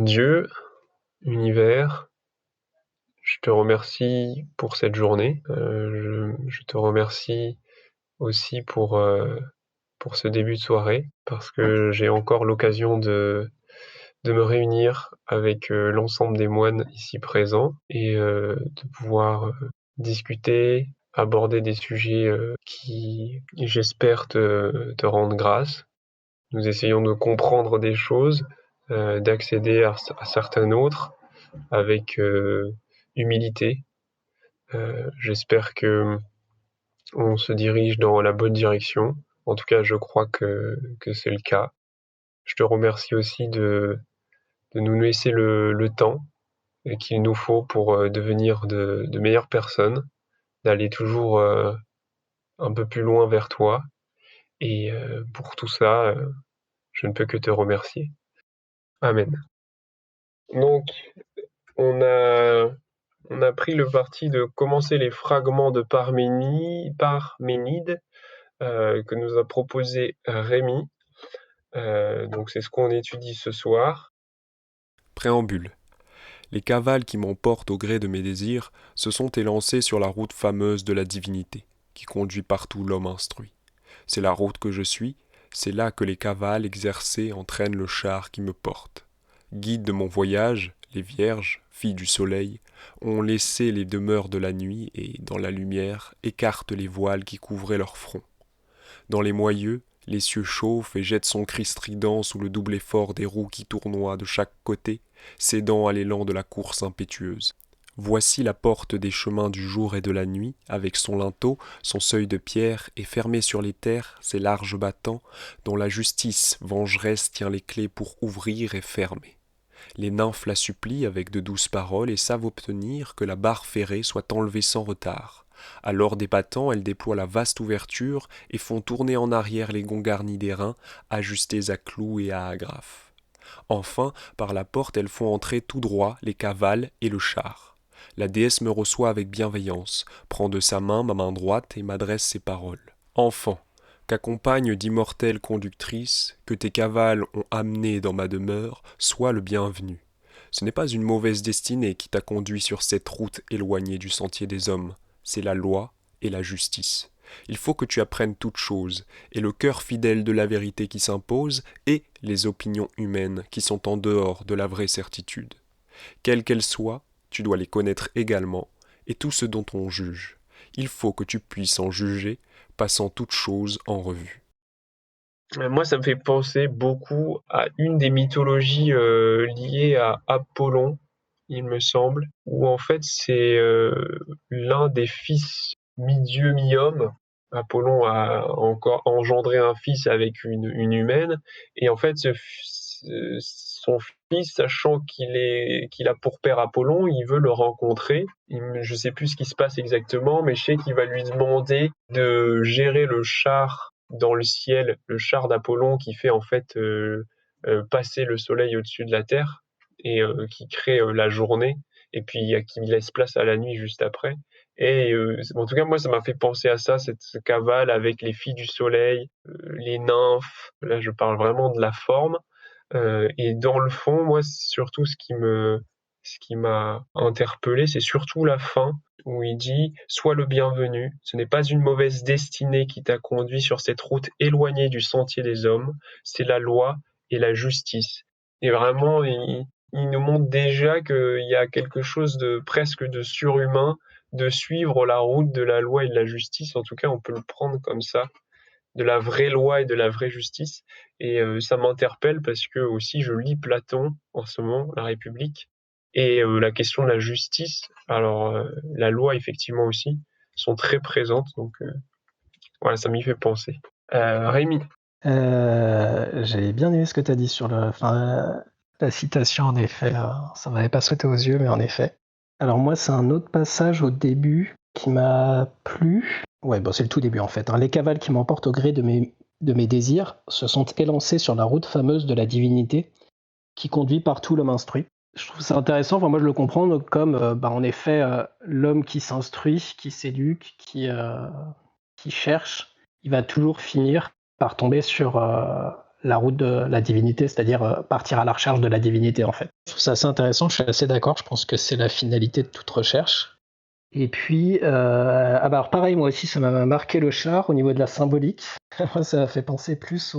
Dieu, univers, je te remercie pour cette journée. Je te remercie aussi pour ce début de soirée, parce que j'ai encore l'occasion de me réunir avec l'ensemble des moines ici présents et de pouvoir discuter, aborder des sujets qui, j'espère, te rendent grâce. Nous essayons de comprendre des choses, d'accéder à certaines autres avec humilité. J'espère que on se dirige dans la bonne direction. En tout cas, je crois que c'est le cas. Je te remercie aussi de nous laisser le temps qu'il nous faut pour devenir de meilleures personnes, d'aller toujours un peu plus loin vers toi. Et pour tout ça, je ne peux que te remercier. Amen. Donc, on a, on a pris le parti de commencer les fragments de Parménide que nous a proposé Rémi. Donc, c'est ce qu'on étudie ce soir. Préambule. Les cavales qui m'emportent au gré de mes désirs se sont élancées sur la route fameuse de la divinité, qui conduit partout l'homme instruit. C'est la route que je suis, c'est là que les cavales exercées entraînent le char qui me porte. Guides de mon voyage, les vierges, filles du soleil, ont laissé les demeures de la nuit et, dans la lumière, écartent les voiles qui couvraient leur front. Dans les moyeux, l'essieu chauffe et jette son cri strident sous le double effort des roues qui tournoient de chaque côté, cédant à l'élan de la course impétueuse. Voici la porte des chemins du jour et de la nuit, avec son linteau, son seuil de pierre, et fermé sur les terres, ses larges battants, dont la justice vengeresse tient les clés pour ouvrir et fermer. Les nymphes la supplient avec de douces paroles et savent obtenir que la barre ferrée soit enlevée sans retard. Alors des battants, elles déploient la vaste ouverture et font tourner en arrière les gonds garnis d'airain, ajustés à clous et à agrafes. Enfin, par la porte, elles font entrer tout droit les cavales et le char. La déesse me reçoit avec bienveillance, prend de sa main ma main droite et m'adresse ces paroles. Enfant, qu'accompagne d'immortelles conductrices, que tes cavales ont amené dans ma demeure, sois le bienvenu. Ce n'est pas une mauvaise destinée qui t'a conduit sur cette route éloignée du sentier des hommes, c'est la loi et la justice. Il faut que tu apprennes toutes choses, et le cœur fidèle de la vérité qui s'impose, et les opinions humaines qui sont en dehors de la vraie certitude. Quelles qu'elles soient, tu dois les connaître également, et tout ce dont on juge. Il faut que tu puisses en juger, passant toutes choses en revue. Moi, ça me fait penser beaucoup à une des mythologies liées à Apollon, il me semble, où en fait c'est l'un des fils mi-dieu, mi-homme. Apollon a encore engendré un fils avec une humaine, et en fait son fils, sachant qu'il a pour père Apollon, il veut le rencontrer. Je sais plus ce qui se passe exactement, mais je sais qu'il va lui demander de gérer le char dans le ciel, le char d'Apollon qui fait en fait passer le soleil au-dessus de la Terre et qui crée la journée et puis qui laisse place à la nuit juste après. Et en tout cas, moi, ça m'a fait penser à ça, cette cavale avec les filles du soleil, les nymphes. Là, je parle vraiment de la forme. Et dans le fond, moi, surtout ce qui m'a interpellé, c'est surtout la fin où il dit: Sois le bienvenu. Ce n'est pas une mauvaise destinée qui t'a conduit sur cette route éloignée du sentier des hommes. C'est la loi et la justice. Et vraiment, il nous montre déjà qu'il y a quelque chose de presque de surhumain de suivre la route de la loi et de la justice. En tout cas, on peut le prendre comme ça, de la vraie loi et de la vraie justice. Et ça m'interpelle parce que aussi je lis Platon en ce moment, La République, et la question de la justice, alors la loi effectivement aussi, sont très présentes. Donc voilà, ça m'y fait penser. Rémi. J'ai bien aimé ce que tu as dit sur la citation, en effet. Ça m'avait pas sauté aux yeux, mais en effet. Alors moi, c'est un autre passage au début qui m'a plu. Ouais, bon, c'est le tout début en fait. Les cavales qui m'emportent au gré de mes désirs se sont élancés sur la route fameuse de la divinité qui conduit partout l'homme instruit. Je trouve ça intéressant. Enfin, moi, je le comprends comme, en effet, l'homme qui s'instruit, qui s'éduque, qui cherche, il va toujours finir par tomber sur la route de la divinité, c'est-à-dire partir à la recherche de la divinité en fait. Je trouve ça assez intéressant, je suis assez d'accord, je pense que c'est la finalité de toute recherche. Et puis, alors pareil, moi aussi, ça m'a marqué le char au niveau de la symbolique. Moi, ça m'a fait penser plus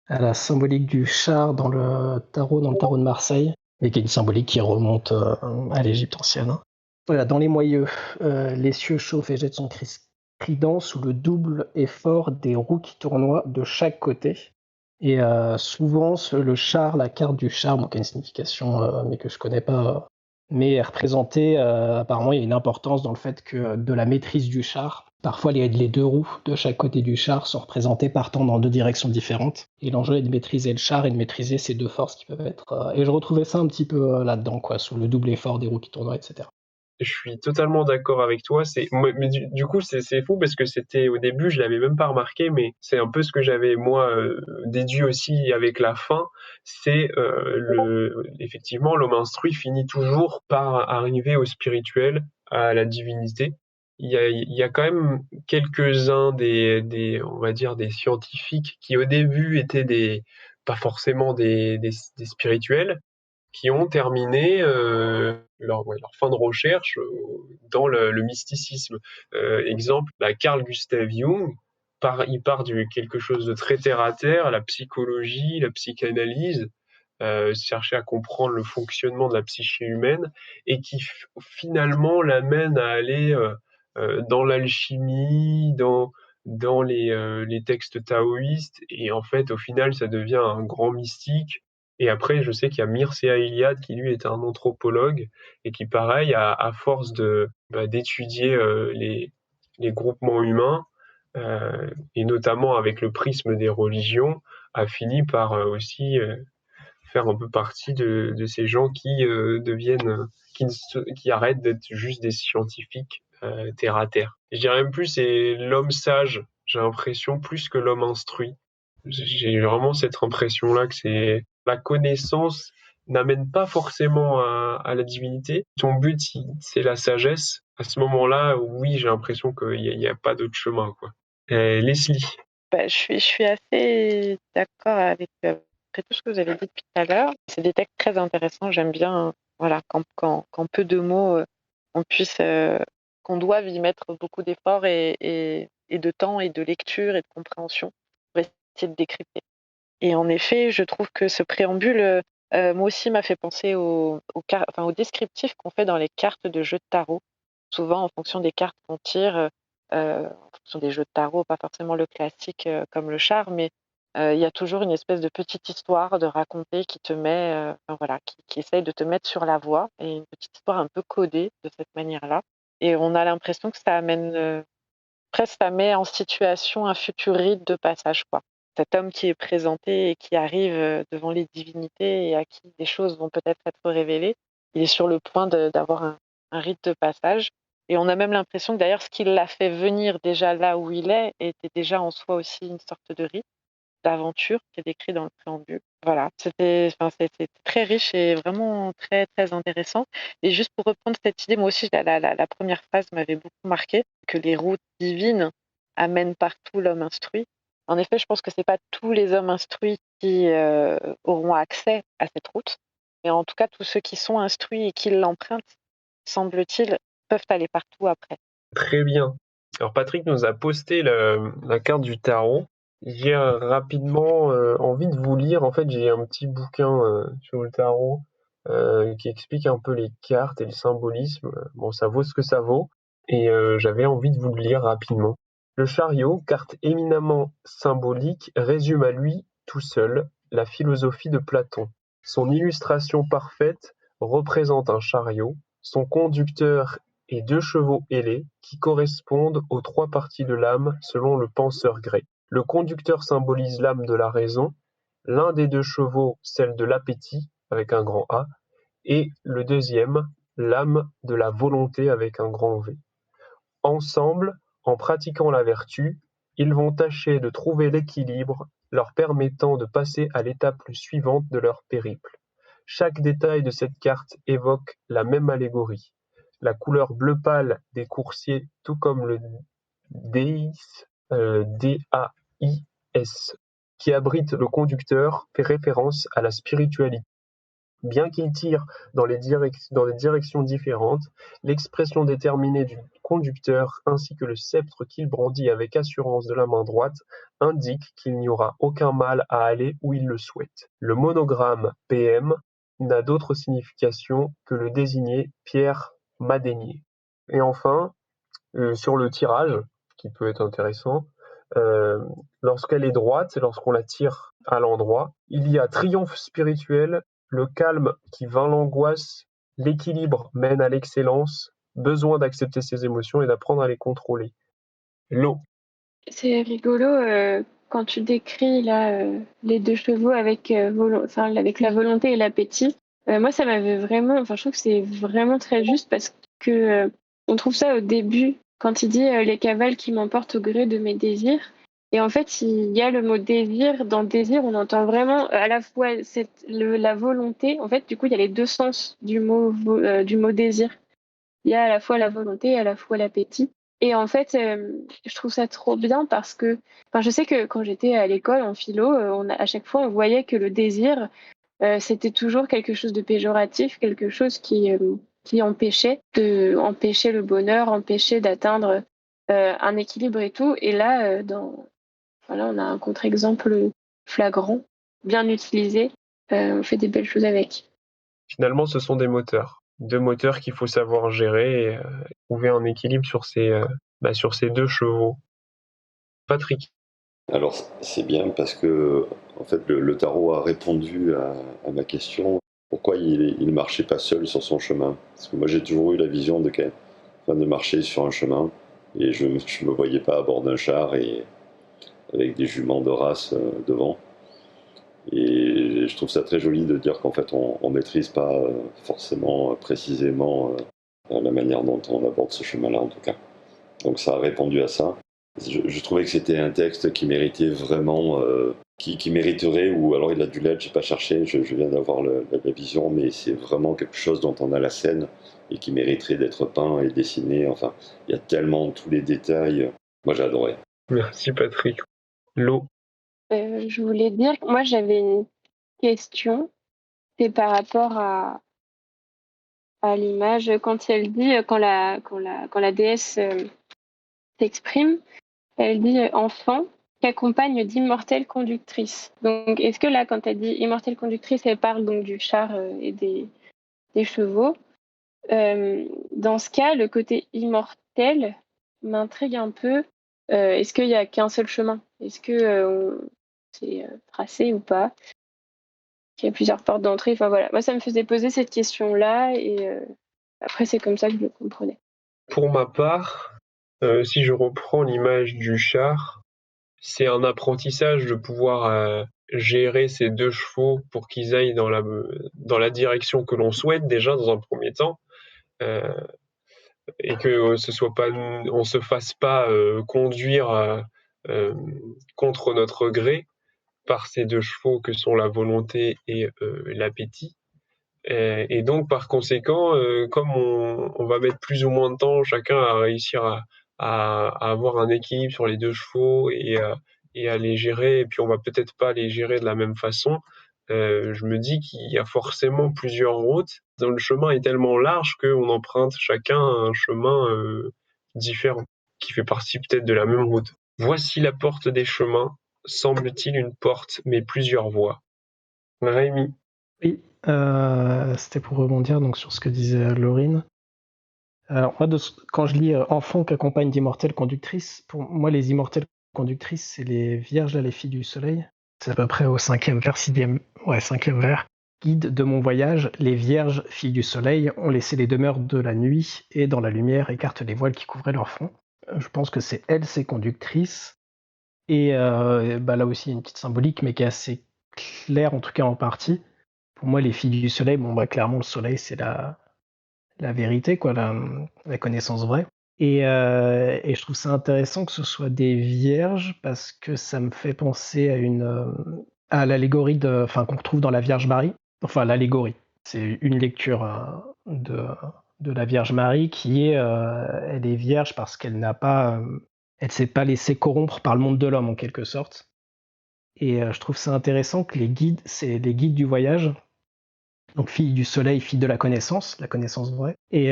à la symbolique du char dans le tarot de Marseille, mais qui est une symbolique qui remonte à l'Égypte ancienne. Hein. Voilà, dans les moyeux, l'essieu chauffe et jette son trident sous le double effort des roues qui tournoient de chaque côté. Et souvent, le char, la carte du char, qui a une signification, mais que je connais pas, mais est représentée, apparemment, il y a une importance dans le fait que de la maîtrise du char. Parfois, les deux roues de chaque côté du char sont représentées partant dans deux directions différentes. Et l'enjeu est de maîtriser le char et de maîtriser ces deux forces qui peuvent être. Et je retrouvais ça un petit peu là-dedans, quoi, sous le double effort des roues qui tournoient, etc. Je suis totalement d'accord avec toi. Mais du coup, c'est fou parce que c'était au début, je l'avais même pas remarqué, mais c'est un peu ce que j'avais moi déduit aussi avec la fin. C'est effectivement, l'homme instruit finit toujours par arriver au spirituel, à la divinité. Il y a quand même quelques-uns on va dire, des scientifiques qui au début étaient pas forcément des spirituels, qui ont terminé leur fin de recherche dans le mysticisme. Exemple, Carl Gustav Jung, il part de quelque chose de très terre à terre, la psychologie, la psychanalyse, chercher à comprendre le fonctionnement de la psyché humaine, et qui finalement l'amène à aller dans l'alchimie, dans les textes taoïstes, et en fait, au final, ça devient un grand mystique. Et après, je sais qu'il y a Mircea Eliade qui lui est un anthropologue et qui, pareil, à force d'étudier les groupements humains, et notamment avec le prisme des religions, a fini par aussi faire un peu partie de ces gens qui deviennent, qui arrêtent d'être juste des scientifiques terre à terre. Je dirais même plus, c'est l'homme sage, j'ai l'impression, plus que l'homme instruit. J'ai vraiment cette impression-là que c'est la connaissance n'amène pas forcément à la divinité. Ton but, c'est la sagesse. À ce moment-là, oui, j'ai l'impression qu'il y a pas d'autre chemin, quoi. Leslie. Je suis assez d'accord avec après tout ce que vous avez dit depuis tout à l'heure. C'est des textes très intéressants. J'aime bien, voilà, qu'en peu de mots, on puisse, qu'on doive y mettre beaucoup d'efforts et de temps et de lecture et de compréhension pour essayer de décrypter. Et en effet, je trouve que ce préambule, moi aussi, m'a fait penser au descriptif qu'on fait dans les cartes de jeux de tarot. Souvent, en fonction des cartes qu'on tire, en fonction des jeux de tarot, pas forcément le classique, comme le char, mais il y a toujours une espèce de petite histoire de raconter qui te met, enfin voilà, qui essaye de te mettre sur la voie, et une petite histoire un peu codée de cette manière-là, et on a l'impression que ça amène, presque ça met en situation un futur rite de passage, quoi. Cet homme qui est présenté et qui arrive, devant les divinités et à qui des choses vont peut-être être révélées, il est sur le point d'avoir un rite de passage, et on a même l'impression que d'ailleurs ce qui l'a fait venir déjà là où il est était déjà en soi aussi une sorte de rite d'aventure qui est décrit dans le préambule. Voilà, c'était très riche et vraiment très, très intéressant, et juste pour reprendre cette idée, moi aussi la 1re phrase m'avait beaucoup marquée, que les routes divines amènent partout l'homme instruit. En effet, je pense que c'est pas tous les hommes instruits qui, auront accès à cette route, mais en tout cas tous ceux qui sont instruits et qui l'empruntent, semble-t-il, peuvent aller partout après. Très bien. Alors Patrick nous a posté la carte du tarot. J'ai rapidement envie de vous lire. En fait, j'ai un petit bouquin sur le tarot qui explique un peu les cartes et le symbolisme. Bon, ça vaut ce que ça vaut. Et j'avais envie de vous le lire rapidement. Le chariot, carte éminemment symbolique, résume à lui tout seul la philosophie de Platon. Son illustration parfaite représente un chariot, son conducteur et deux chevaux ailés qui correspondent aux trois parties de l'âme selon le penseur grec. Le conducteur symbolise l'âme de la raison, l'un des deux chevaux celle de l'appétit avec un grand A, et le deuxième l'âme de la volonté avec un grand V. Ensemble, en pratiquant la vertu, ils vont tâcher de trouver l'équilibre leur permettant de passer à l'étape suivante de leur périple. Chaque détail de cette carte évoque la même allégorie. La couleur bleu pâle des coursiers, tout comme le déis, D-A-I-S, qui abrite le conducteur fait référence à la spiritualité. Bien qu'il tire dans des directions différentes, l'expression déterminée du conducteur ainsi que le sceptre qu'il brandit avec assurance de la main droite indiquent qu'il n'y aura aucun mal à aller où il le souhaite. Le monogramme PM n'a d'autre signification que le désigner Pierre Madénier. Et enfin, sur le tirage, qui peut être intéressant, lorsqu'elle est droite, lorsqu'on la tire à l'endroit, il y a triomphe spirituel, le calme qui vainc l'angoisse, l'équilibre mène à l'excellence, besoin d'accepter ses émotions et d'apprendre à les contrôler. L'eau. C'est rigolo quand tu décris là les deux chevaux avec, avec la volonté et l'appétit. Moi, ça m'avait vraiment. Enfin, je trouve que c'est vraiment très juste parce que on trouve ça au début quand il dit les cavales qui m'emportent au gré de mes désirs. Et en fait, il y a le mot désir. Dans désir, on entend vraiment à la fois la volonté. En fait, du coup, il y a les deux sens du mot désir. Il y a à la fois la volonté et à la fois l'appétit. Et en fait, je trouve ça trop bien parce que, enfin, je sais que quand j'étais à l'école en philo, à chaque fois, on voyait que le désir, c'était toujours quelque chose de péjoratif, quelque chose qui empêchait empêcher le bonheur, empêchait d'atteindre un équilibre et tout. Et là, voilà, on a un contre-exemple flagrant, bien utilisé. On fait des belles choses avec. Finalement, ce sont des moteurs. Deux moteurs qu'il faut savoir gérer et trouver un équilibre sur ces deux chevaux. Patrick. Alors c'est bien parce que en fait le tarot a répondu à ma question pourquoi il ne marchait pas seul sur son chemin. Parce que moi j'ai toujours eu la vision de marcher sur un chemin et je me voyais pas à bord d'un char et avec des juments de race devant. Et je trouve ça très joli de dire qu'en fait on maîtrise pas forcément précisément la manière dont on aborde ce chemin-là en tout cas. Donc ça a répondu à ça. Je trouvais que c'était un texte qui méritait vraiment, qui mériterait, ou alors il a dû l'être, j'ai pas cherché, je viens d'avoir la vision, mais c'est vraiment quelque chose dont on a la scène et qui mériterait d'être peint et dessiné. Enfin, il y a tellement tous les détails. Moi j'ai adoré. Merci Patrick. L'eau. Je voulais dire que moi j'avais une question, c'est par rapport à l'image quand elle dit quand la déesse s'exprime, elle dit enfant qu'accompagne d'immortelles conductrices. Donc est-ce que là quand elle dit immortelle conductrice, elle parle donc du char et des chevaux. Dans ce cas, le côté immortel m'intrigue un peu. Est-ce qu'il y a qu'un seul chemin? Est-ce que c'est tracé ou pas? Qu'il y a plusieurs portes d'entrée. Enfin voilà, moi ça me faisait poser cette question-là et après c'est comme ça que je le comprenais. Pour ma part, si je reprends l'image du char, c'est un apprentissage de pouvoir gérer ces deux chevaux pour qu'ils aillent dans la direction que l'on souhaite déjà dans un premier temps, et que ce soit pas, on se fasse pas conduire contre notre gré par ces deux chevaux que sont la volonté et l'appétit. Et donc, par conséquent, comme on va mettre plus ou moins de temps chacun à réussir à avoir un équilibre sur les deux chevaux et à les gérer, et puis on va peut-être pas les gérer de la même façon, je me dis qu'il y a forcément plusieurs routes. Donc, le chemin est tellement large qu'on emprunte chacun un chemin différent, qui fait partie peut-être de la même route. Voici la porte des chemins, semble-t-il une porte, mais plusieurs voies. Rémi. Oui, c'était pour rebondir donc, sur ce que disait Laurine. Alors, moi, quand je lis enfants qu'accompagne d'immortelles conductrices, pour moi, les immortelles conductrices, c'est les vierges, là, les filles du soleil. C'est à peu près au 5e vers, 5e vers. Guide de mon voyage, les vierges, filles du soleil, ont laissé les demeures de la nuit et dans la lumière écartent les voiles qui couvraient leur front. Je pense que c'est elles, ces conductrices. Et là aussi, il y a une petite symbolique, mais qui est assez claire, en tout cas en partie. Pour moi, les filles du soleil, clairement, le soleil, c'est la vérité, quoi, la connaissance vraie. Et je trouve ça intéressant que ce soit des vierges parce que ça me fait penser à l'allégorie qu'on retrouve dans la Vierge Marie. Enfin, l'allégorie. C'est une lecture de la Vierge Marie qui est elle est vierge parce qu'elle n'a pas elle s'est pas laissée corrompre par le monde de l'homme en quelque sorte. Et je trouve ça intéressant que les guides, c'est les guides du voyage. Donc fille du soleil, fille de la connaissance vraie. Et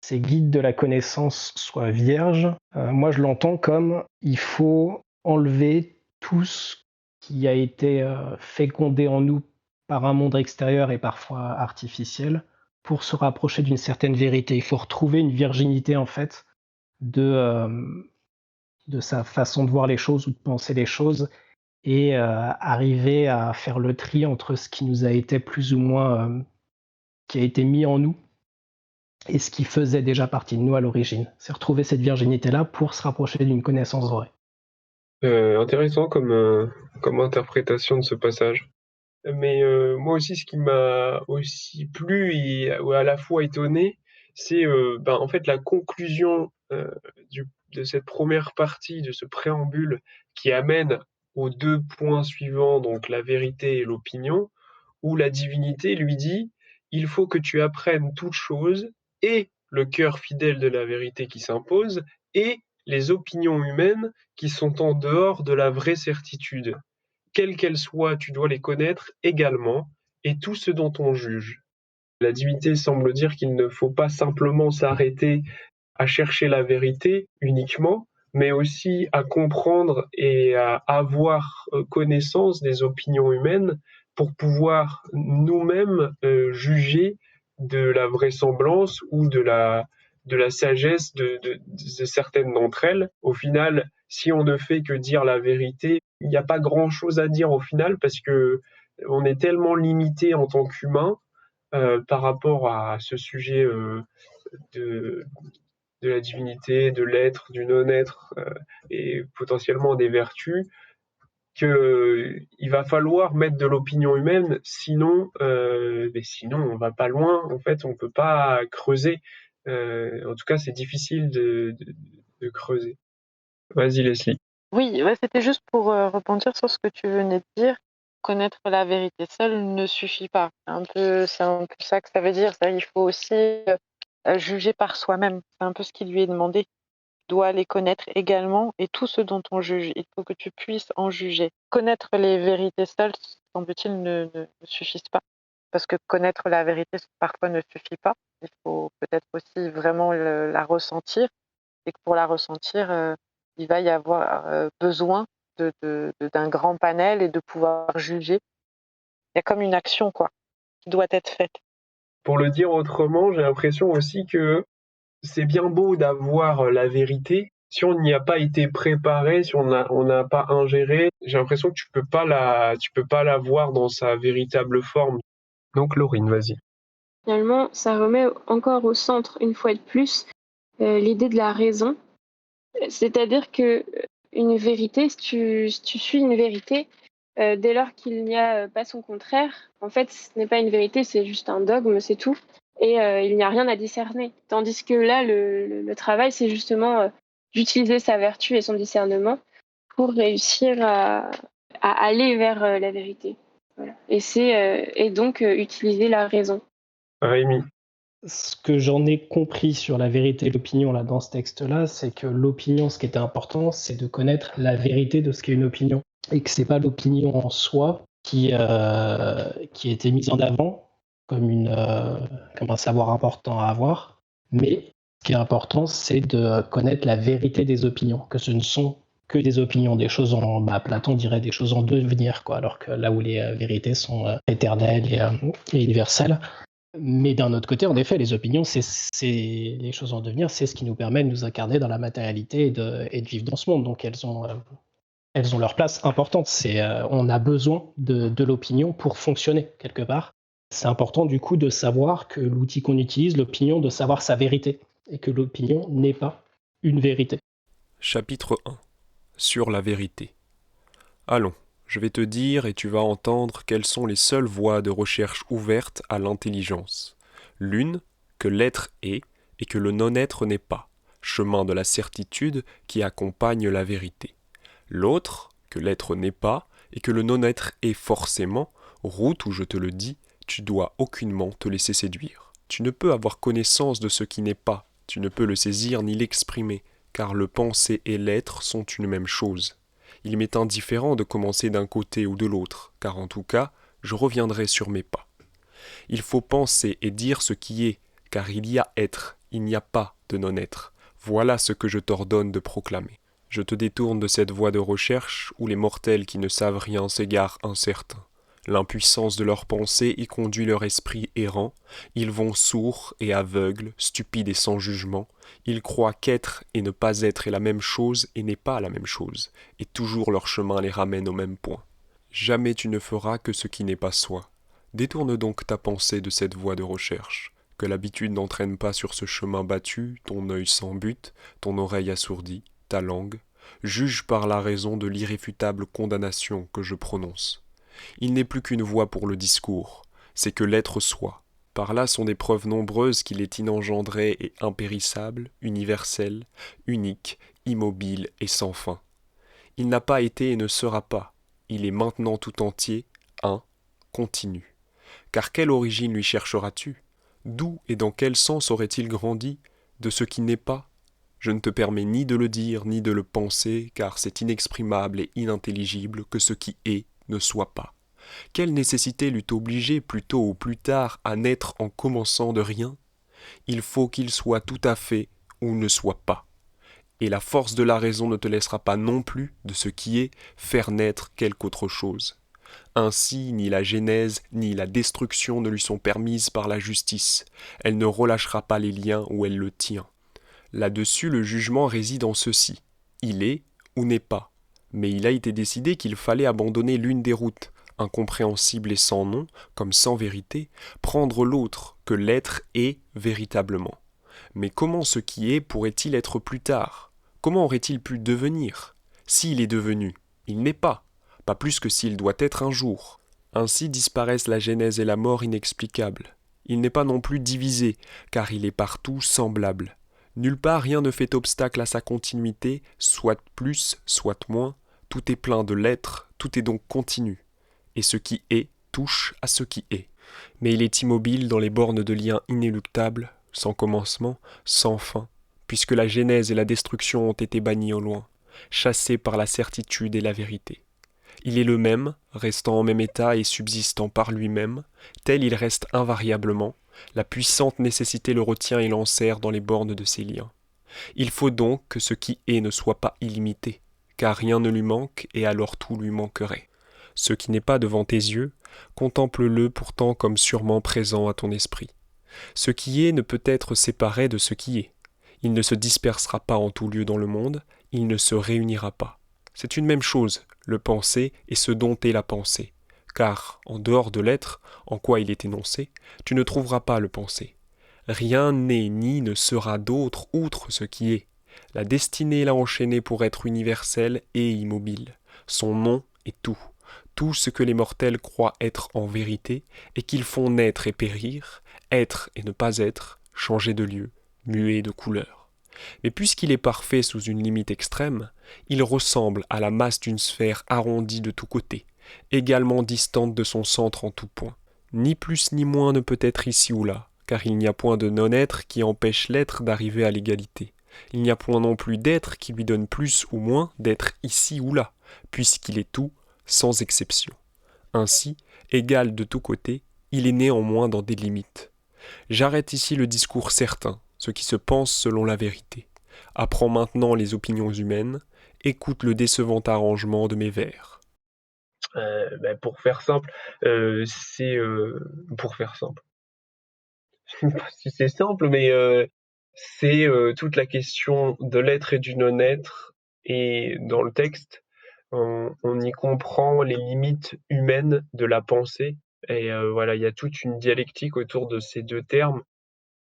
ces guides de la connaissance soient vierges. Moi, je l'entends comme il faut enlever tout ce qui a été fécondé en nous par un monde extérieur et parfois artificiel pour se rapprocher d'une certaine vérité. Il faut retrouver une virginité en fait de sa façon de voir les choses ou de penser les choses et arriver à faire le tri entre ce qui nous a été plus ou moins qui a été mis en nous et ce qui faisait déjà partie de nous à l'origine. C'est retrouver cette virginité-là pour se rapprocher d'une connaissance vraie. Intéressant comme interprétation de ce passage. Mais moi aussi, ce qui m'a aussi plu et à la fois étonné, c'est en fait la conclusion de cette première partie, de ce préambule qui amène aux 2 points suivants, donc la vérité et l'opinion, où la divinité lui dit: «Il faut que tu apprennes toute chose, et le cœur fidèle de la vérité qui s'impose, et les opinions humaines qui sont en dehors de la vraie certitude. Quelles qu'elles soient, tu dois les connaître également, et tout ce dont on juge.» La divinité semble dire qu'il ne faut pas simplement s'arrêter à chercher la vérité uniquement, mais aussi à comprendre et à avoir connaissance des opinions humaines pour pouvoir nous-mêmes juger de la vraisemblance ou de la sagesse de certaines d'entre elles. Au final, si on ne fait que dire la vérité, il n'y a pas grand-chose à dire au final parce que on est tellement limité en tant qu'humain par rapport à ce sujet de, de la divinité, de l'être, du non-être et potentiellement des vertus, qu'il va falloir mettre de l'opinion humaine, sinon on va pas loin, en fait, on peut pas creuser. En tout cas, c'est difficile de creuser. Vas-y, Leslie. Oui, ouais, c'était juste pour rebondir sur ce que tu venais de dire. Connaître la vérité seule ne suffit pas. C'est un peu ça que ça veut dire. Il faut aussi juger par soi-même. C'est un peu ce qui lui est demandé. Tu dois les connaître également et tout ce dont on juge. Il faut que tu puisses en juger. Connaître les vérités seules, semble-t-il, ne suffisent pas. Parce que connaître la vérité parfois ne suffit pas. Il faut peut-être aussi vraiment la ressentir. Et que pour la ressentir, il va y avoir besoin d'un grand panel et de pouvoir juger. Il y a comme une action qui doit être faite. Pour le dire autrement, j'ai l'impression aussi que c'est bien beau d'avoir la vérité. Si on n'y a pas été préparé, si on n'a pas ingéré, j'ai l'impression que tu peux pas la voir dans sa véritable forme. Donc Laurine, vas-y. Finalement, ça remet encore au centre, une fois de plus, l'idée de la raison. C'est-à-dire que une vérité, si tu suis une vérité, dès lors qu'il n'y a pas son contraire, en fait, ce n'est pas une vérité, c'est juste un dogme, c'est tout. Et il n'y a rien à discerner. Tandis que là, le travail, c'est justement d'utiliser sa vertu et son discernement pour réussir à aller vers la vérité. Voilà. Et donc utiliser la raison. Rémi. Ce que j'en ai compris sur la vérité et l'opinion là dans ce texte-là, c'est que l'opinion, ce qui était important, c'est de connaître la vérité de ce qu'est une opinion, et que c'est pas l'opinion en soi qui a été mise en avant comme un savoir important à avoir, mais ce qui est important, c'est de connaître la vérité des opinions, que ce ne sont que des opinions, des choses Platon dirait des choses en devenir, alors que là où les vérités sont éternelles et universelles. Mais d'un autre côté, en effet, les opinions, c'est les choses en devenir, c'est ce qui nous permet de nous incarner dans la matérialité et de vivre dans ce monde. Donc elles ont leur place importante. On a besoin de l'opinion pour fonctionner quelque part. C'est important du coup de savoir que l'outil qu'on utilise, l'opinion, de savoir sa vérité, et que l'opinion n'est pas une vérité. Chapitre 1. Sur la vérité. Allons. Je vais te dire et tu vas entendre quelles sont les seules voies de recherche ouvertes à l'intelligence. L'une, que l'être est et que le non-être n'est pas, chemin de la certitude qui accompagne la vérité. L'autre, que l'être n'est pas et que le non-être est forcément, route où je te le dis, tu dois aucunement te laisser séduire. Tu ne peux avoir connaissance de ce qui n'est pas, tu ne peux le saisir ni l'exprimer, car le penser et l'être sont une même chose. Il m'est indifférent de commencer d'un côté ou de l'autre, car en tout cas, je reviendrai sur mes pas. Il faut penser et dire ce qui est, car il y a être, il n'y a pas de non-être. Voilà ce que je t'ordonne de proclamer. Je te détourne de cette voie de recherche où les mortels qui ne savent rien s'égarent incertains. L'impuissance de leurs pensées y conduit leur esprit errant. Ils vont sourds et aveugles, stupides et sans jugement. Ils croient qu'être et ne pas être est la même chose et n'est pas la même chose. Et toujours leur chemin les ramène au même point. Jamais tu ne feras que ce qui n'est pas soi. Détourne donc ta pensée de cette voie de recherche. Que l'habitude n'entraîne pas sur ce chemin battu ton œil sans but, ton oreille assourdie, ta langue. Juge par la raison de l'irréfutable condamnation que je prononce. Il n'est plus qu'une voie pour le discours, c'est que l'être soit. Par là sont des preuves nombreuses qu'il est inengendré et impérissable, universel, unique, immobile et sans fin. Il n'a pas été et ne sera pas. Il est maintenant tout entier, un, continu. Car quelle origine lui chercheras-tu ? D'où et dans quel sens aurait-il grandi ? De ce qui n'est pas ? Je ne te permets ni de le dire, ni de le penser, car c'est inexprimable et inintelligible que ce qui est ne soit pas. Quelle nécessité l'eût obligé, plus tôt ou plus tard, à naître en commençant de rien ? Il faut qu'il soit tout à fait ou ne soit pas. Et la force de la raison ne te laissera pas non plus, de ce qui est, faire naître quelque autre chose. Ainsi, ni la genèse, ni la destruction ne lui sont permises par la justice. Elle ne relâchera pas les liens où elle le tient. Là-dessus, le jugement réside en ceci. Il est ou n'est pas. Mais il a été décidé qu'il fallait abandonner l'une des routes, incompréhensible et sans nom, comme sans vérité, prendre l'autre, que l'être est véritablement. Mais comment ce qui est pourrait-il être plus tard ? Comment aurait-il pu devenir ? S'il est devenu, il n'est pas plus que s'il doit être un jour. Ainsi disparaissent la genèse et la mort inexplicables. Il n'est pas non plus divisé, car il est partout semblable. Nulle part rien ne fait obstacle à sa continuité, soit plus, soit moins, tout est plein de l'être, tout est donc continu. Et ce qui est touche à ce qui est. Mais il est immobile dans les bornes de liens inéluctables, sans commencement, sans fin, puisque la genèse et la destruction ont été bannies au loin, chassées par la certitude et la vérité. Il est le même, restant en même état et subsistant par lui-même, tel il reste invariablement, la puissante nécessité le retient et l'enserre dans les bornes de ses liens. Il faut donc que ce qui est ne soit pas illimité, car rien ne lui manque et alors tout lui manquerait. Ce qui n'est pas devant tes yeux, contemple-le pourtant comme sûrement présent à ton esprit. Ce qui est ne peut être séparé de ce qui est. Il ne se dispersera pas en tout lieu dans le monde, il ne se réunira pas. C'est une même chose, le penser et ce dont est la pensée. Car, en dehors de l'être, en quoi il est énoncé, tu ne trouveras pas le penser. Rien n'est ni ne sera d'autre outre ce qui est. La destinée l'a enchaîné pour être universel et immobile. Son nom est tout. Tout ce que les mortels croient être en vérité et qu'ils font naître et périr, être et ne pas être, changer de lieu, muer de couleur. Mais puisqu'il est parfait sous une limite extrême, il ressemble à la masse d'une sphère arrondie de tous côtés, également distante de son centre en tout point. Ni plus ni moins ne peut être ici ou là, car il n'y a point de non-être qui empêche l'être d'arriver à l'égalité. Il n'y a point non plus d'être qui lui donne plus ou moins d'être ici ou là, puisqu'il est tout, sans exception. Ainsi, égal de tous côtés, il est néanmoins dans des limites. J'arrête ici le discours certain, ce qui se pense selon la vérité. Apprends maintenant les opinions humaines, écoute le décevant arrangement de mes vers. Pour faire simple, pour faire simple. Je sais pas si c'est simple, mais c'est toute la question de l'être et du non-être. Et dans le texte, on y comprend les limites humaines de la pensée. Et voilà, il y a toute une dialectique autour de ces deux termes.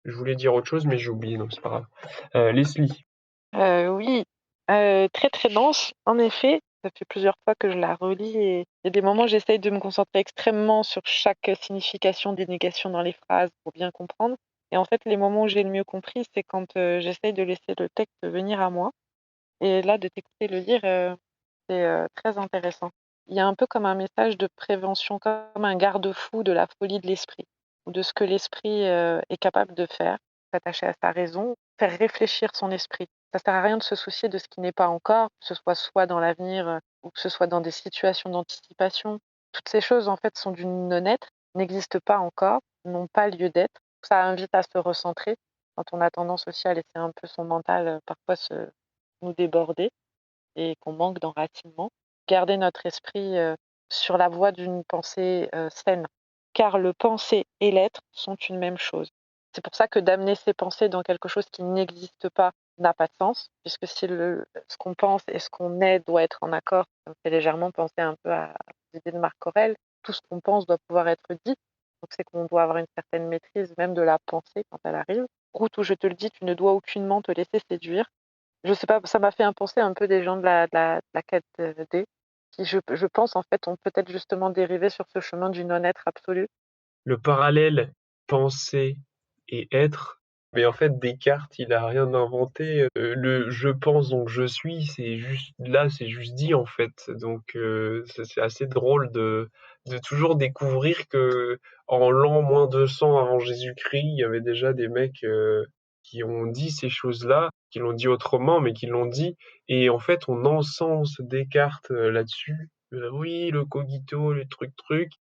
Je voulais dire autre chose, mais j'ai oublié, donc c'est pas grave. Leslie. Oui, très, très dense, en effet. Ça fait plusieurs fois que je la relis et il y a des moments, j'essaye de me concentrer extrêmement sur chaque signification des négations dans les phrases pour bien comprendre. Et en fait, les moments où j'ai le mieux compris, c'est quand, j'essaye de laisser le texte venir à moi. Et là, de t'écouter le lire, c'est, très intéressant. Il y a un peu comme un message de prévention, comme un garde-fou de la folie de l'esprit ou de ce que l'esprit, est capable de faire, s'attacher à sa raison, faire réfléchir son esprit. Ça sert à rien de se soucier de ce qui n'est pas encore, que ce soit dans l'avenir, ou que ce soit dans des situations d'anticipation, toutes ces choses en fait sont du non-être, n'existent pas encore, n'ont pas lieu d'être. Ça invite à se recentrer quand on a tendance aussi à laisser un peu son mental parfois nous déborder et qu'on manque d'enracinement. Garder notre esprit sur la voie d'une pensée saine, car le penser et l'être sont une même chose. C'est pour ça que d'amener ses pensées dans quelque chose qui n'existe pas n'a pas de sens, puisque si ce qu'on pense et ce qu'on est doit être en accord, ça me fait légèrement penser un peu à l'idée de Marc Aurèle, tout ce qu'on pense doit pouvoir être dit, donc c'est qu'on doit avoir une certaine maîtrise même de la pensée quand elle arrive. Route où je te le dis, tu ne dois aucunement te laisser séduire. Je sais pas, ça m'a fait penser un peu des gens de la quête D, qui je pense en fait ont peut-être justement dérivé sur ce chemin du non-être absolu. Le parallèle penser et être, mais en fait Descartes, il a rien inventé. Le je pense donc je suis, c'est juste là, c'est juste dit en fait. Donc c'est assez drôle de toujours découvrir que en l'an -200 avant Jésus-Christ, il y avait déjà des mecs qui ont dit ces choses-là, qui l'ont dit autrement, mais qui l'ont dit. Et en fait, on encense Descartes là-dessus. Oui, le cogito, le truc.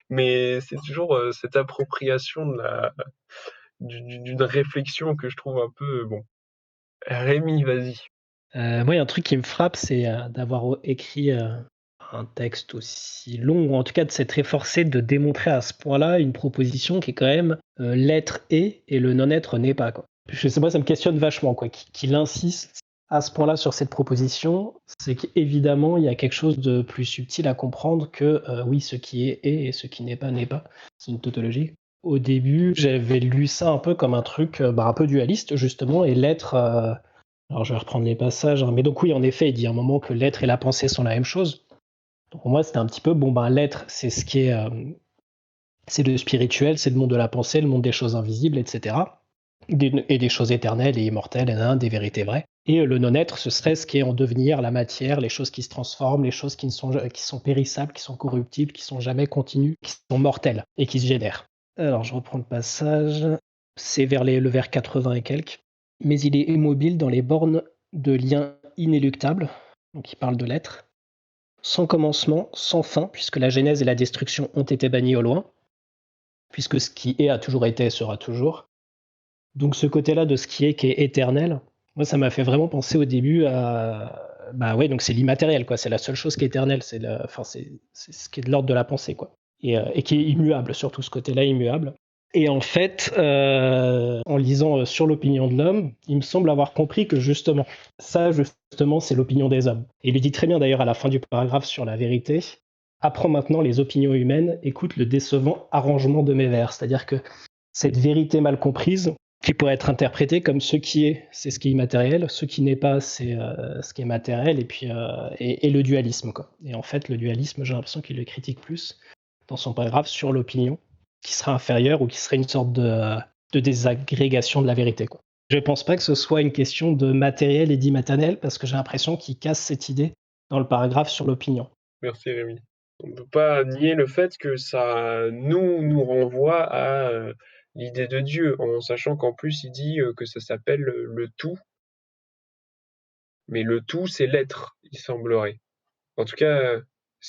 Mais c'est toujours cette appropriation d'une réflexion que je trouve un peu bon. Rémi, vas-y. Moi, il y a un truc qui me frappe, c'est d'avoir écrit un texte aussi long, ou en tout cas de s'être efforcé de démontrer à ce point-là une proposition qui est quand même l'être est et le non-être n'est pas, quoi. Je sais pas, ça me questionne vachement, quoi, qu'il insiste à ce point-là sur cette proposition, c'est qu'évidemment, il y a quelque chose de plus subtil à comprendre que oui, ce qui est et ce qui n'est pas n'est pas. C'est une tautologie. Au début, j'avais lu ça un peu comme un truc un peu dualiste, justement, et l'être. Alors, je vais reprendre les passages, hein. Mais donc, oui, en effet, il dit à un moment que l'être et la pensée sont la même chose. Donc, pour moi, c'était un petit peu, l'être, c'est ce qui est. C'est le spirituel, c'est le monde de la pensée, le monde des choses invisibles, etc. Et des choses éternelles et immortelles, des vérités vraies. Et le non-être, ce serait ce qui est en devenir, la matière, les choses qui se transforment, les choses qui sont périssables, qui sont corruptibles, qui sont jamais continues, qui sont mortelles et qui se génèrent. Alors, je reprends le passage. C'est vers le vers 80 et quelques. Mais il est immobile dans les bornes de liens inéluctables, donc il parle de l'être, sans commencement, sans fin, puisque la genèse et la destruction ont été bannies au loin, puisque ce qui est a toujours été et sera toujours. Donc ce côté-là de ce qui est éternel, moi ça m'a fait vraiment penser au début à donc c'est l'immatériel, quoi. C'est la seule chose qui est éternelle, c'est ce qui est de l'ordre de la pensée, quoi. Et qui est immuable, surtout ce côté-là immuable. Et en fait, en lisant sur l'opinion de l'homme, il me semble avoir compris que justement, c'est l'opinion des hommes. Et il le dit très bien d'ailleurs à la fin du paragraphe sur la vérité. Apprends maintenant les opinions humaines, écoute le décevant arrangement de mes vers. C'est-à-dire que cette vérité mal comprise, qui pourrait être interprétée comme ce qui est, c'est ce qui est immatériel, ce qui n'est pas, c'est ce qui est matériel, et puis et le dualisme, quoi. Et en fait, le dualisme, j'ai l'impression qu'il le critique plus dans son paragraphe sur l'opinion, qui sera inférieure ou qui serait une sorte de désagrégation de la vérité, quoi. Je ne pense pas que ce soit une question de matériel et d'immatériel, parce que j'ai l'impression qu'il casse cette idée dans le paragraphe sur l'opinion. Merci Rémi. On ne peut pas nier le fait que ça nous renvoie à l'idée de Dieu, en sachant qu'en plus il dit que ça s'appelle le tout. Mais le tout, c'est l'être, il semblerait. En tout cas,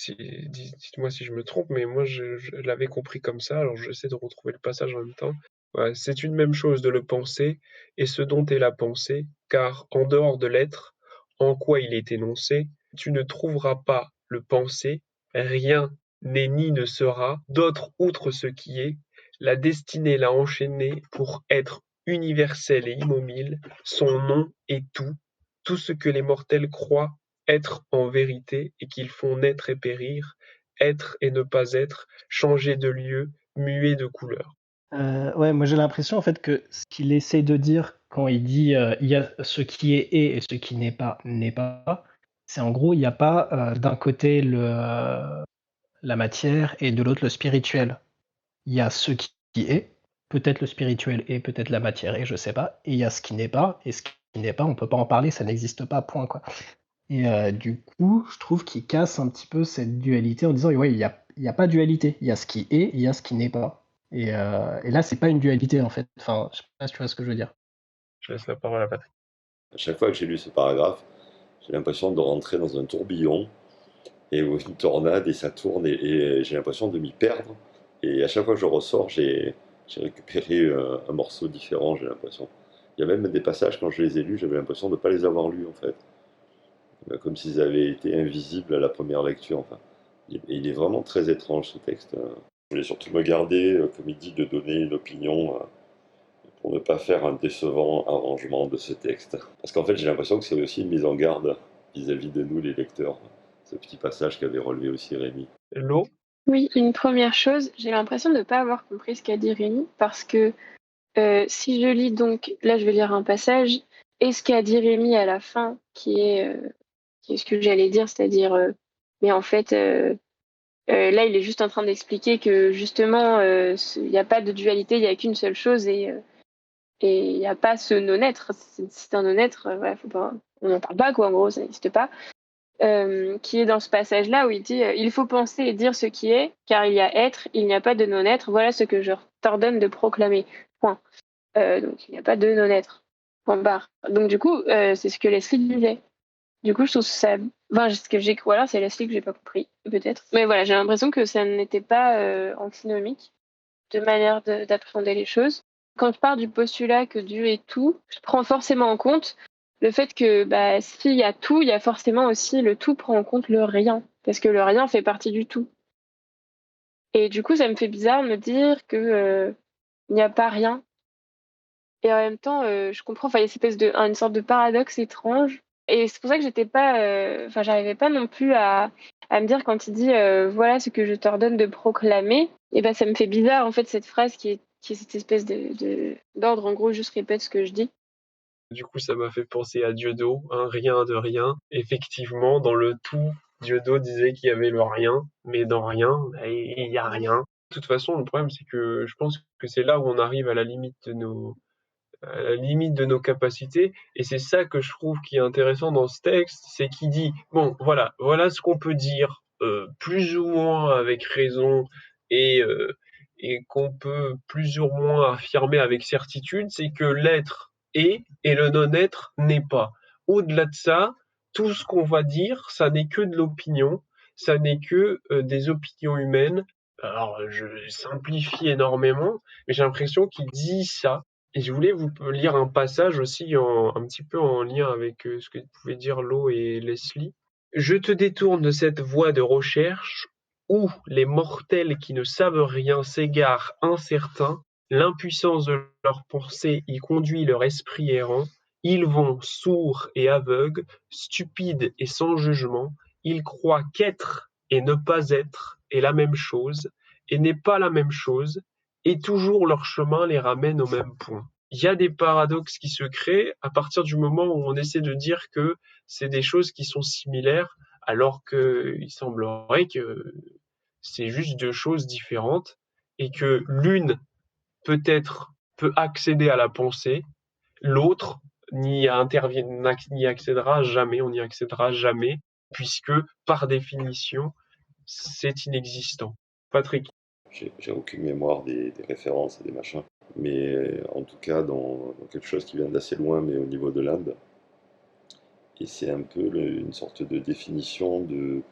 dites-moi si je me trompe, mais moi je l'avais compris comme ça, alors j'essaie de retrouver le passage en même temps. Ouais, c'est une même chose de le penser et ce dont est la pensée, car en dehors de l'être, en quoi il est énoncé, tu ne trouveras pas le penser, rien n'est ni ne sera d'autre outre ce qui est, la destinée l'a enchaîné pour être universel et immobile, son nom est tout ce que les mortels croient être en vérité et qu'ils font naître et périr, être et ne pas être, changer de lieu, muer de couleur. Ouais, moi j'ai l'impression en fait que ce qu'il essaie de dire quand il dit il y a ce qui est et ce qui n'est pas, c'est en gros il n'y a pas d'un côté la matière et de l'autre le spirituel. Il y a ce qui est, peut-être le spirituel et peut-être la matière et je sais pas, et il y a ce qui n'est pas, et ce qui n'est pas, on peut pas en parler, ça n'existe pas, point, quoi. Et du coup, je trouve qu'il casse un petit peu cette dualité en disant ouais, il y a pas dualité, il y a ce qui est, il y a ce qui n'est pas. Et là, c'est pas une dualité en fait. Enfin, je sais pas si tu vois ce que je veux dire. Je laisse la parole à Patrick. À chaque fois que j'ai lu ce paragraphe, j'ai l'impression de rentrer dans un tourbillon et une tornade, et ça tourne, et j'ai l'impression de m'y perdre. Et à chaque fois que je ressors, j'ai récupéré un morceau différent, j'ai l'impression. Il y a même des passages, quand je les ai lus, j'avais l'impression de ne pas les avoir lus, en fait. Comme s'ils avaient été invisibles à la première lecture. Enfin, il est vraiment très étrange, ce texte. Je voulais surtout me garder, comme il dit, de donner une opinion pour ne pas faire un décevant arrangement de ce texte. Parce qu'en fait, j'ai l'impression que c'est aussi une mise en garde vis-à-vis de nous, les lecteurs. Ce petit passage qu'avait relevé aussi Rémi. L'eau, Oui, une première chose, j'ai l'impression de ne pas avoir compris ce qu'a dit Rémi, parce que si je lis donc, là je vais lire un passage, et ce qu'a dit Rémi à la fin, qui est ce que j'allais dire, c'est-à-dire, mais en fait, là il est juste en train d'expliquer que justement, il n'y a pas de dualité, il n'y a qu'une seule chose, et il n'y a pas ce non-être. C'est un non-être, voilà, faut pas, on n'en parle pas, quoi, en gros, ça n'existe pas. Qui est dans ce passage-là où il dit il faut penser et dire ce qui est, car il y a être, il n'y a pas de non-être, voilà ce que je t'ordonne de proclamer. Point. Donc il n'y a pas de non-être. Point barre. Donc du coup, c'est ce que Leslie disait. Du coup, je trouve ça. Enfin, ce que j'ai. Ou alors c'est Leslie que j'ai pas compris, peut-être. Mais voilà, j'ai l'impression que ça n'était pas antinomique de manière d'appréhender les choses. Quand je pars du postulat que Dieu est tout, je prends forcément en compte le fait que bah, s'il y a tout, il y a forcément aussi le tout prend en compte le rien, parce que le rien fait partie du tout. Et du coup, ça me fait bizarre de me dire que il n'y a pas rien. Et en même temps, je comprends, enfin, il y a cette espèce de, une sorte de paradoxe étrange. Et c'est pour ça que j'étais pas, enfin, j'arrivais pas non plus à me dire quand il dit voilà ce que je t'ordonne de proclamer. Et ben, ça me fait bizarre en fait cette phrase qui est cette espèce d'ordre. En gros, juste répète ce que je dis. du coup, ça m'a fait penser à Dieudo, un rien de rien. Effectivement, dans le tout, Dieudo disait qu'il y avait le rien, mais dans rien, bah, il y a rien. De toute façon, le problème, c'est que je pense que c'est là où on arrive à la limite de nos capacités. Et c'est ça que je trouve qui est intéressant dans ce texte, c'est qu'il dit, bon, voilà ce qu'on peut dire, plus ou moins avec raison, et, euh, et qu'on peut plus ou moins affirmer avec certitude, c'est que l'être est et le non-être n'est pas. Au-delà de ça, tout ce qu'on va dire, ça n'est que de l'opinion, ça n'est que des opinions humaines. Alors, je simplifie énormément, mais j'ai l'impression qu'il dit ça et je voulais vous lire un passage aussi un petit peu en lien avec ce que pouvaient dire Lo et Leslie. Je te détourne de cette voie de recherche où les mortels qui ne savent rien s'égarent incertains, l'impuissance de leur pensée y conduit leur esprit errant, ils vont sourds et aveugles, stupides et sans jugement, ils croient qu'être et ne pas être est la même chose, et n'est pas la même chose, et toujours leur chemin les ramène au même point. Il y a des paradoxes qui se créent à partir du moment où on essaie de dire que c'est des choses qui sont similaires, alors qu'il semblerait que c'est juste deux choses différentes et que l'une peut-être peut accéder à la pensée, l'autre n'y accédera jamais, on n'y accédera jamais, puisque par définition, c'est inexistant. Patrick. J'ai aucune mémoire des références et des machins. Mais en tout cas, dans quelque chose qui vient d'assez loin, mais au niveau de l'Inde. Et c'est un peu une sorte de définition de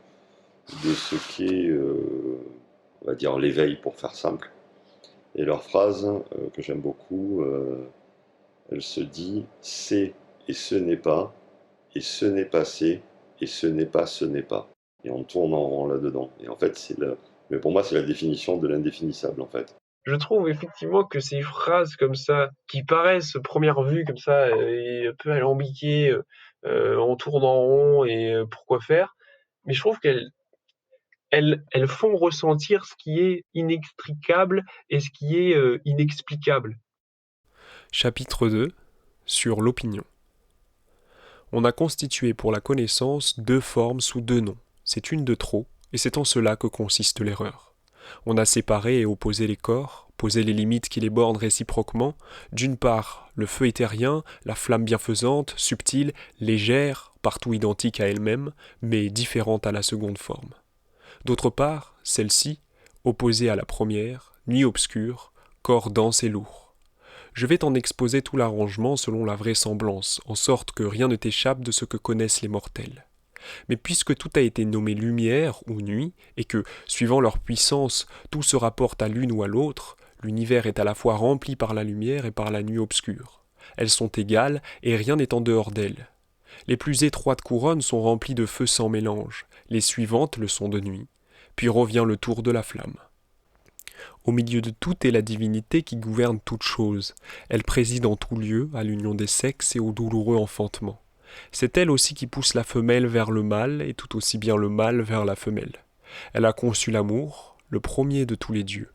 ce qu'est, on va dire, l'éveil, pour faire simple. Et leur phrase, que j'aime beaucoup, elle se dit c'est et ce n'est pas, et ce n'est pas c'est, et ce n'est pas ce n'est pas. Et on tourne en rond là-dedans. Et en fait, mais pour moi, c'est la définition de l'indéfinissable, en fait. Je trouve effectivement que ces phrases comme ça, qui paraissent première vue comme ça, un peu alambiquées, on tourne en rond et pourquoi faire, mais je trouve qu'elles font ressentir ce qui est inextricable et ce qui est inexplicable. Chapitre 2 sur l'opinion. On a constitué pour la connaissance deux formes sous deux noms. C'est une de trop, et c'est en cela que consiste l'erreur. On a séparé et opposé les corps, posé les limites qui les bornent réciproquement, d'une part le feu éthérien, la flamme bienfaisante, subtile, légère, partout identique à elle-même, mais différente à la seconde forme. D'autre part, celle-ci, opposée à la première, nuit obscure, corps dense et lourd. Je vais t'en exposer tout l'arrangement selon la vraisemblance, en sorte que rien ne t'échappe de ce que connaissent les mortels. Mais puisque tout a été nommé lumière ou nuit, et que, suivant leur puissance, tout se rapporte à l'une ou à l'autre, l'univers est à la fois rempli par la lumière et par la nuit obscure. Elles sont égales, et rien n'est en dehors d'elles. Les plus étroites couronnes sont remplies de feu sans mélange, les suivantes le sont de nuit. Puis revient le tour de la flamme. Au milieu de tout est la divinité qui gouverne toute chose. Elle préside en tout lieu à l'union des sexes et au douloureux enfantement. C'est elle aussi qui pousse la femelle vers le mâle et tout aussi bien le mâle vers la femelle. Elle a conçu l'amour, le premier de tous les dieux.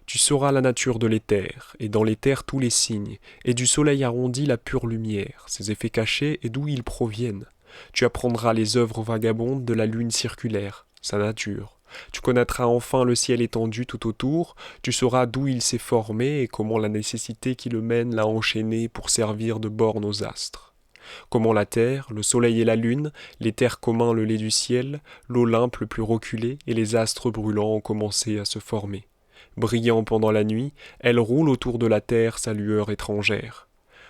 Tu sauras la nature de l'éther, et dans l'éther tous les signes, et du soleil arrondi la pure lumière, ses effets cachés et d'où ils proviennent. Tu apprendras les œuvres vagabondes de la lune circulaire, sa nature. Tu connaîtras enfin le ciel étendu tout autour, tu sauras d'où il s'est formé et comment la nécessité qui le mène l'a enchaîné pour servir de borne aux astres. Comment la terre, le soleil et la lune, l'éther commun le lait du ciel, l'Olympe le plus reculé et les astres brûlants ont commencé à se former. Brillant pendant la nuit, elle roule autour de la terre sa lueur étrangère,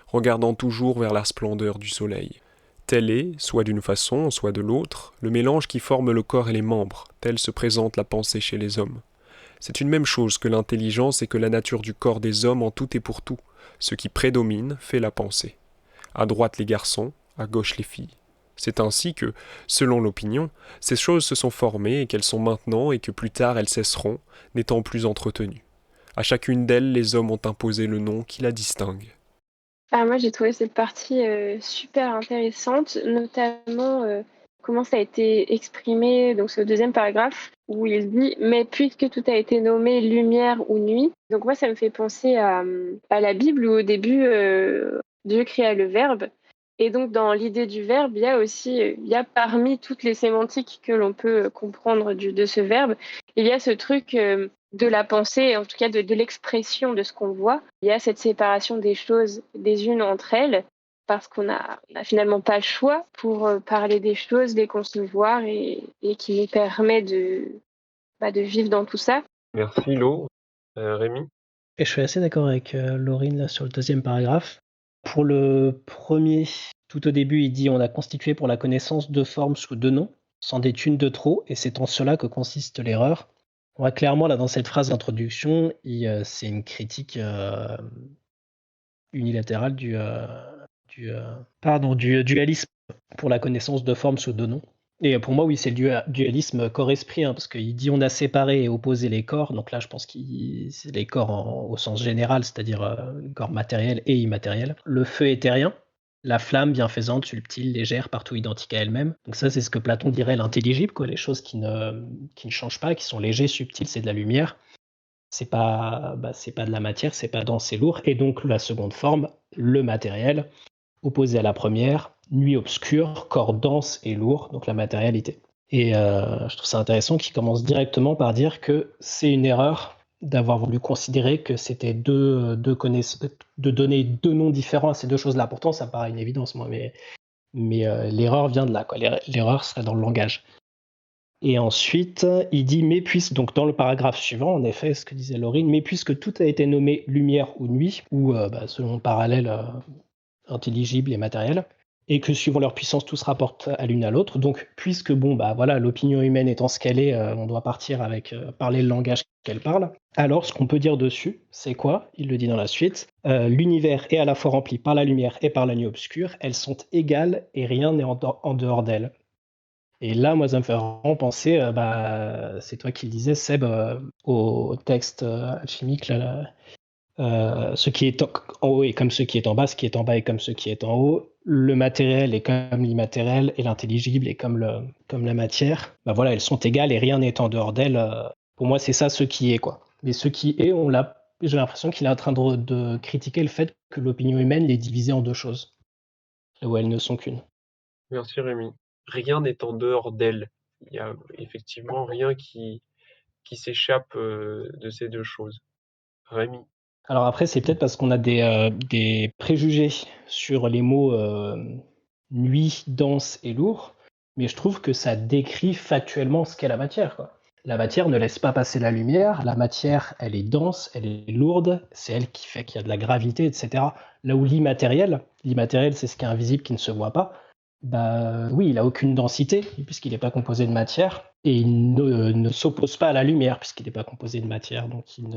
regardant toujours vers la splendeur du soleil. Tel est, soit d'une façon, soit de l'autre, le mélange qui forme le corps et les membres, telle se présente la pensée chez les hommes. C'est une même chose que l'intelligence et que la nature du corps des hommes en tout et pour tout. Ce qui prédomine fait la pensée. À droite les garçons, à gauche les filles. C'est ainsi que, selon l'opinion, ces choses se sont formées et qu'elles sont maintenant et que plus tard elles cesseront, n'étant plus entretenues. À chacune d'elles, les hommes ont imposé le nom qui la distingue. Ah, moi, j'ai trouvé cette partie super intéressante, notamment comment ça a été exprimé. Donc, c'est au deuxième paragraphe où il dit mais puisque tout a été nommé lumière ou nuit. Donc, moi, ça me fait penser à la Bible où au début, Dieu créa le Verbe. Et donc, dans l'idée du verbe, il y a aussi, il y a parmi toutes les sémantiques que l'on peut comprendre de ce verbe, il y a ce truc de la pensée, en tout cas de l'expression de ce qu'on voit. Il y a cette séparation des choses des unes entre elles, parce qu'on n'a finalement pas le choix pour parler des choses, les concevoir et qui nous permet de vivre dans tout ça. Merci Lo. Rémi? Et je suis assez d'accord avec Laurine là, sur le deuxième paragraphe. Pour le premier, tout au début, il dit on a constitué pour la connaissance deux formes sous deux noms, c'en est une de trop, et c'est en cela que consiste l'erreur. On voit clairement là dans cette phrase d'introduction, c'est une critique unilatérale du dualisme pour la connaissance de formes sous deux noms. Et pour moi, oui, c'est le dualisme corps-esprit, parce qu'il dit on a séparé et opposé les corps. Donc là, je pense que c'est les corps au sens général, c'est-à-dire corps matériel et immatériel. Le feu est terrien, la flamme bienfaisante, subtile, légère, partout identique à elle-même. Donc ça, c'est ce que Platon dirait l'intelligible, quoi, les choses qui ne changent pas, qui sont légers, subtiles, c'est de la lumière. C'est pas de la matière, c'est pas dense, c'est lourd. Et donc la seconde forme, le matériel, opposé à la première, nuit obscure, corps dense et lourd, donc la matérialité. Et je trouve ça intéressant qu'il commence directement par dire que c'est une erreur d'avoir voulu considérer que c'était de donner deux noms différents à ces deux choses-là. Pourtant, ça paraît une évidence, moi, mais l'erreur vient de là, quoi. L'erreur serait dans le langage. Et ensuite, il dit mais puisque, donc dans le paragraphe suivant, en effet, ce que disait Laurine, mais puisque tout a été nommé lumière ou nuit, ou selon le parallèle intelligible et matériel, et que suivant leur puissance, tout se rapporte à l'une à l'autre. Donc, puisque l'opinion humaine étant ce qu'elle est, on doit partir avec parler le langage qu'elle parle. Alors, ce qu'on peut dire dessus, c'est quoi? Il le dit dans la suite. L'univers est à la fois rempli par la lumière et par la nuit obscure. Elles sont égales et rien n'est en dehors d'elles. Et là, moi, ça me fait vraiment penser, c'est toi qui le disais, Seb, au texte alchimique, là, ce qui est en haut est comme ce qui est en bas, ce qui est en bas est comme ce qui est en haut, le matériel est comme l'immatériel et l'intelligible est comme la matière. Voilà, elles sont égales et rien n'est en dehors d'elles. Pour moi, c'est ça ce qui est, quoi. Mais ce qui est, j'ai l'impression qu'il est en train de critiquer le fait que l'opinion humaine les divisée en deux choses, là où elles ne sont qu'une. Merci Rémi. Rien n'est en dehors d'elle. Il y a effectivement rien qui s'échappe de ces deux choses. Rémi? Alors après, c'est peut-être parce qu'on a des préjugés sur les mots nuit, dense et lourd, mais je trouve que ça décrit factuellement ce qu'est la matière, quoi. La matière ne laisse pas passer la lumière, la matière, elle est dense, elle est lourde, c'est elle qui fait qu'il y a de la gravité, etc. Là où l'immatériel, c'est ce qui est invisible, qui ne se voit pas, bah oui, il a aucune densité, puisqu'il n'est pas composé de matière, et il ne s'oppose pas à la lumière, puisqu'il n'est pas composé de matière, donc il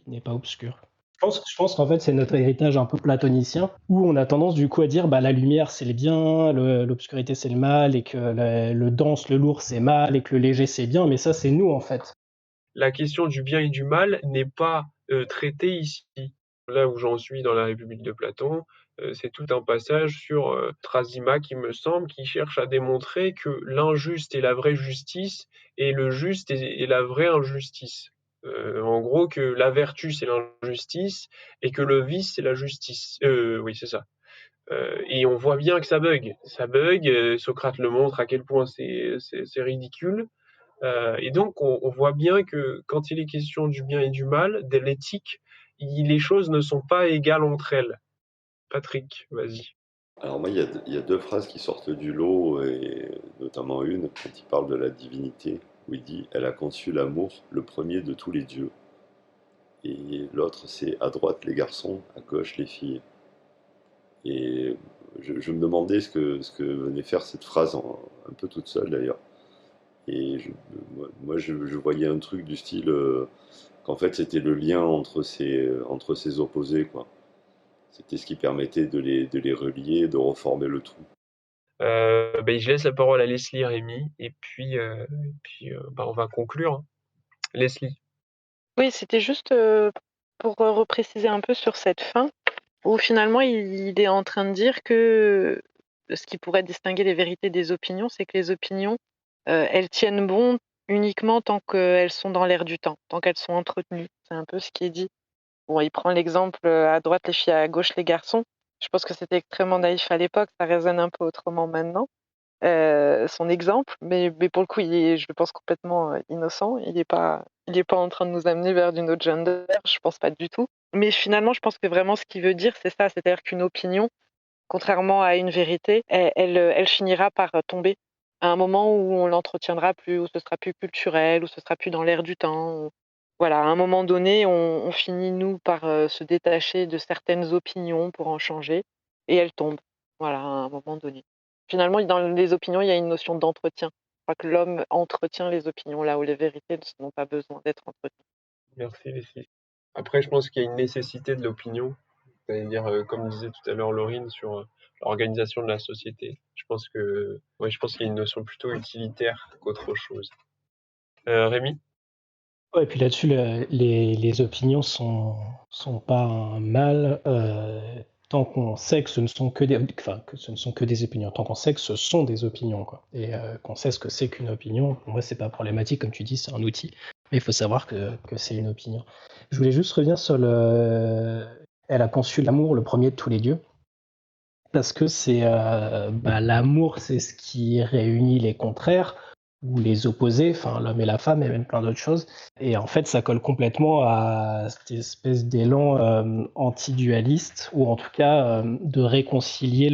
n'est pas obscur. Je pense qu'en fait, c'est notre héritage un peu platonicien, où on a tendance du coup à dire bah, la lumière c'est le bien, l'obscurité c'est le mal, et que le dense, le lourd c'est mal, et que le léger c'est bien, mais ça c'est nous en fait. La question du bien et du mal n'est pas traitée ici. Là où j'en suis dans la République de Platon, c'est tout un passage sur Thrasymachus, il me semble, qui cherche à démontrer que l'injuste est la vraie justice et le juste est la vraie injustice. En gros, que la vertu c'est l'injustice et que le vice c'est la justice. Oui, c'est ça. Et on voit bien que ça bug. Ça bug. Socrate le montre à quel point c'est ridicule. Et donc, on voit bien que quand il est question du bien et du mal, de l'éthique, les choses ne sont pas égales entre elles. Patrick, vas-y. Alors moi, il y a deux phrases qui sortent du lot, et notamment une, quand il parle de la divinité, où il dit «Elle a conçu l'amour, le premier de tous les dieux». Et l'autre, c'est «À droite les garçons, à gauche les filles». Et je me demandais ce que venait faire cette phrase, un peu toute seule d'ailleurs. Et je voyais un truc du style qu'en fait c'était le lien entre ces opposés, quoi. C'était ce qui permettait de les relier, de reformer le tout. Ben, je laisse la parole à Leslie, Rémi, bah, on va conclure, hein. Leslie. Oui, c'était juste pour repréciser un peu sur cette fin, où finalement il est en train de dire que ce qui pourrait distinguer les vérités des opinions, c'est que les opinions, elles tiennent bon uniquement tant qu'elles sont dans l'air du temps, tant qu'elles sont entretenues. C'est un peu ce qui est dit. Bon, il prend l'exemple à droite les filles, à gauche les garçons. Je pense que c'était extrêmement naïf à l'époque, ça résonne un peu autrement maintenant, son exemple, mais pour le coup, il est, je pense, complètement innocent. Il est pas en train de nous amener vers d'une autre gender, je pense pas du tout. Mais finalement, je pense que vraiment ce qu'il veut dire, c'est ça, c'est-à-dire qu'une opinion, contrairement à une vérité, elle finira par tomber à un moment où on l'entretiendra plus, où ce sera plus culturel, où ce sera plus dans l'air du temps. Voilà, à un moment donné, on finit, nous, par se détacher de certaines opinions pour en changer, et elles tombent. Voilà, à un moment donné. Finalement, dans les opinions, il y a une notion d'entretien. Je crois que l'homme entretient les opinions, là où les vérités n'ont pas besoin d'être entretenues. Merci, Leslie. Après, je pense qu'il y a une nécessité de l'opinion, c'est-à-dire, comme disait tout à l'heure Laurine, sur l'organisation de la société. Ouais, je pense qu'il y a une notion plutôt utilitaire qu'autre chose. Rémi? Ouais, et puis là-dessus, les opinions sont pas un mal tant qu'on sait que ce ne sont que des opinions, tant qu'on sait que ce sont des opinions, quoi. Et qu'on sait ce que c'est qu'une opinion. Pour moi, c'est pas problématique, comme tu dis, c'est un outil. Mais il faut savoir que c'est une opinion. Je voulais juste revenir sur Elle a conçu l'amour, le premier de tous les dieux. Parce que l'amour, c'est ce qui réunit les contraires ou les opposés, enfin l'homme et la femme et même plein d'autres choses. Et en fait, ça colle complètement à cette espèce d'élan anti-dualiste, ou en tout cas de réconcilier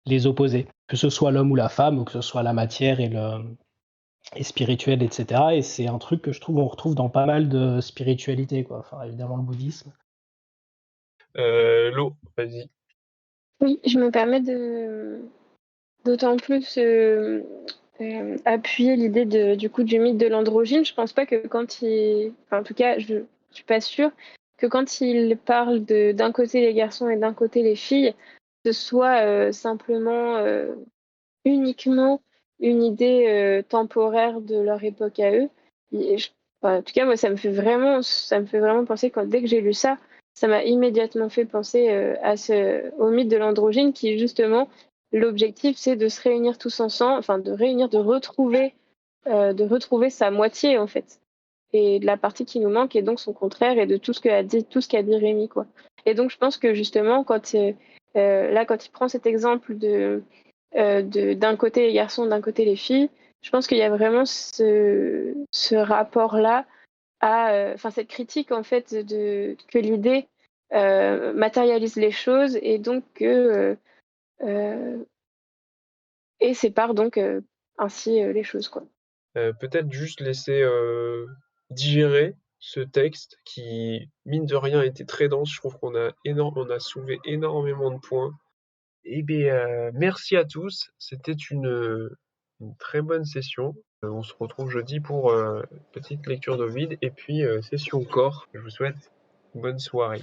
les opposés, que ce soit l'homme ou la femme, ou que ce soit la matière et spirituel, etc. Et c'est un truc que je trouve on retrouve dans pas mal de spiritualité, quoi. Enfin, évidemment le bouddhisme. Lo, vas-y. Oui, je me permets d'autant plus appuyer l'idée du coup du mythe de l'androgyne. Je pense pas que quand enfin, en tout cas, je suis pas sûre que quand il parle d'un côté les garçons et d'un côté les filles, ce soit simplement uniquement une idée temporaire de leur époque à eux. Enfin, en tout cas, moi, ça me fait vraiment penser, dès que j'ai lu ça, ça m'a immédiatement fait penser au mythe de l'androgyne, qui justement, l'objectif, c'est de se réunir tous ensemble, enfin de retrouver sa moitié en fait, et de la partie qui nous manque, et donc son contraire, et de tout ce qu'a dit Rémi, quoi. Et donc, je pense que justement, quand il prend cet exemple d'un côté les garçons, d'un côté les filles, je pense qu'il y a vraiment ce rapport-là enfin cette critique en fait que l'idée matérialise les choses, et donc euh, et sépare donc ainsi les choses, quoi. Peut-être juste laisser digérer ce texte qui, mine de rien, était très dense. Je trouve on a soulevé énormément de points. Eh bien, merci à tous. C'était une très bonne session. On se retrouve jeudi pour petite lecture d'Ovid et puis session corps. Je vous souhaite une bonne soirée.